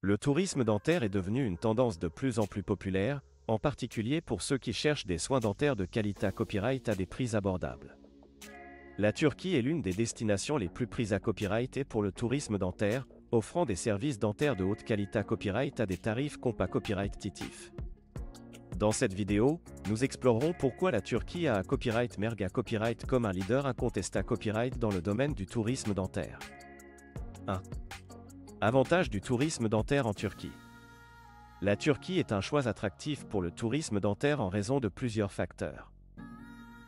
Le tourisme dentaire est devenu une tendance de plus en plus populaire, en particulier pour ceux qui cherchent des soins dentaires de qualité copyright à des prix abordables. La Turquie est l'une des destinations les plus prises à copyright pour le tourisme dentaire, offrant des services dentaires de haute qualité copyright à des tarifs compas copyright-titifs. Dans cette vidéo, nous explorerons pourquoi la Turquie a un copyright merga copyright comme un leader incontesté copyright dans le domaine du tourisme dentaire. 1. Avantages du tourisme dentaire en Turquie. La Turquie est un choix attractif pour le tourisme dentaire en raison de plusieurs facteurs.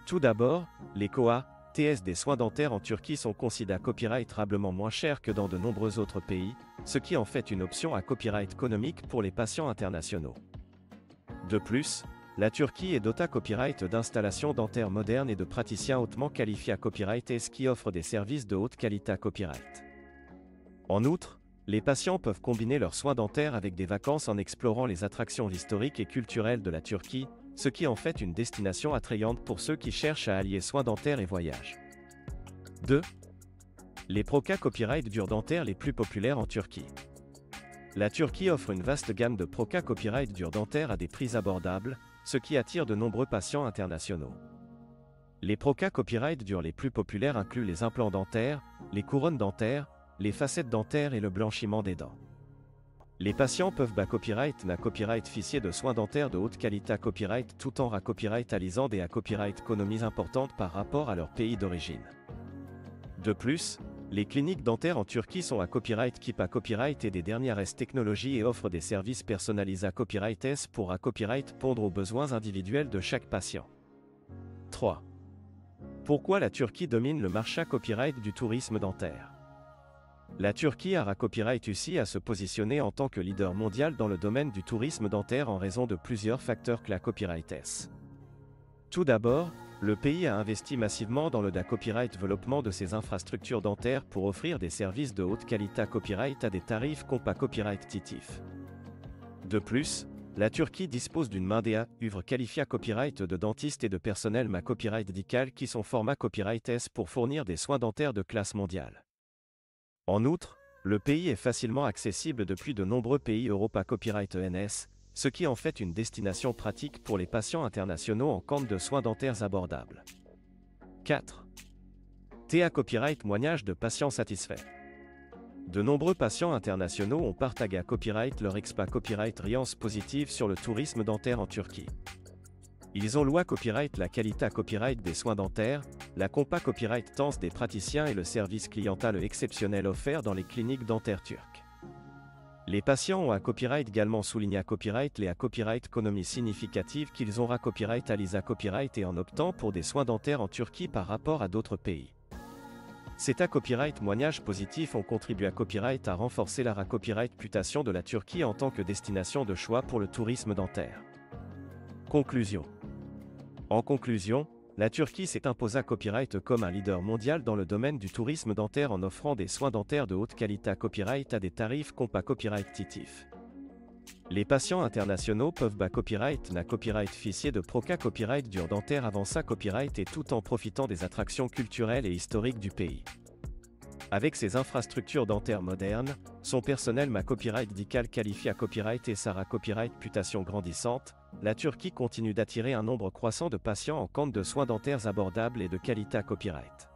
Tout d'abord, les TS des soins dentaires en Turquie sont considérés copyrightablement moins chers que dans de nombreux autres pays, ce qui en fait une option à copyright économique pour les patients internationaux. De plus, la Turquie est dotée copyright d'installations dentaires modernes et de praticiens hautement qualifiés à copyright et ce qui offre des services de haute qualité à copyright. En outre, les patients peuvent combiner leurs soins dentaires avec des vacances en explorant les attractions historiques et culturelles de la Turquie, ce qui en fait une destination attrayante pour ceux qui cherchent à allier soins dentaires et voyages. 2. Les Proca copyright durs dentaires les plus populaires en Turquie. La Turquie offre une vaste gamme de Proca copyright durs dentaires à des prix abordables, ce qui attire de nombreux patients internationaux. Les Proca copyright durs les plus populaires incluent les implants dentaires, les couronnes dentaires, les facettes dentaires et le blanchiment des dents. Les patients peuvent copyright ficier de soins dentaires de haute qualité copyright tout en copyrightalisant des copyright économies importantes par rapport à leur pays d'origine. De plus, les cliniques dentaires en Turquie sont à copyright et des dernières technologies et offrent des services personnalisés à copyright pour pondre aux besoins individuels de chaque patient. 3. Pourquoi la Turquie domine le marché copyright du tourisme dentaire? La Turquie a copyright réussi à se positionner en tant que leader mondial dans le domaine du tourisme dentaire en raison de plusieurs facteurs que la copyright. Tout d'abord, le pays a investi massivement dans le copyright développement de ses infrastructures dentaires pour offrir des services de haute qualité copyright à des tarifs compas copyright-titifs. De plus, la Turquie dispose d'une main-d'œuvre qualifiée à copyright de dentistes et de personnel copyright médical qui sont formés copyright pour fournir des soins dentaires de classe mondiale. En outre, le pays est facilement accessible depuis de nombreux pays Europa Copyright ENS, ce qui en fait une destination pratique pour les patients internationaux en quête de soins dentaires abordables. 4. TA Copyright témoignage de patients satisfaits. De nombreux patients internationaux ont partagé à copyright leur copyright riance positive sur le tourisme dentaire en Turquie. Ils ont loué copyright la qualité copyright des soins dentaires, la compas copyright tense des praticiens et le service clientèle exceptionnel offert dans les cliniques dentaires turques. Les patients ont copyright également souligné copyright les copyright économies significatives qu'ils ont copyright à l'ISA copyright et en optant pour des soins dentaires en Turquie par rapport à d'autres pays. Ces copyright témoignages positifs ont contribué à copyright à renforcer la copyright réputation de la Turquie en tant que destination de choix pour le tourisme dentaire. Conclusion. En conclusion, la Turquie s'est imposée à copyright comme un leader mondial dans le domaine du tourisme dentaire en offrant des soins dentaires de haute qualité copyright à des tarifs compas copyright-titifs. Les patients internationaux peuvent copyright ficier de Proca copyright durs dentaires avança copyright et tout en profitant des attractions culturelles et historiques du pays. Avec ses infrastructures dentaires modernes, son personnel copyright médical qualifié à copyright et sa copyright réputation grandissante, la Turquie continue d'attirer un nombre croissant de patients en quête de soins dentaires abordables et de qualité copyright.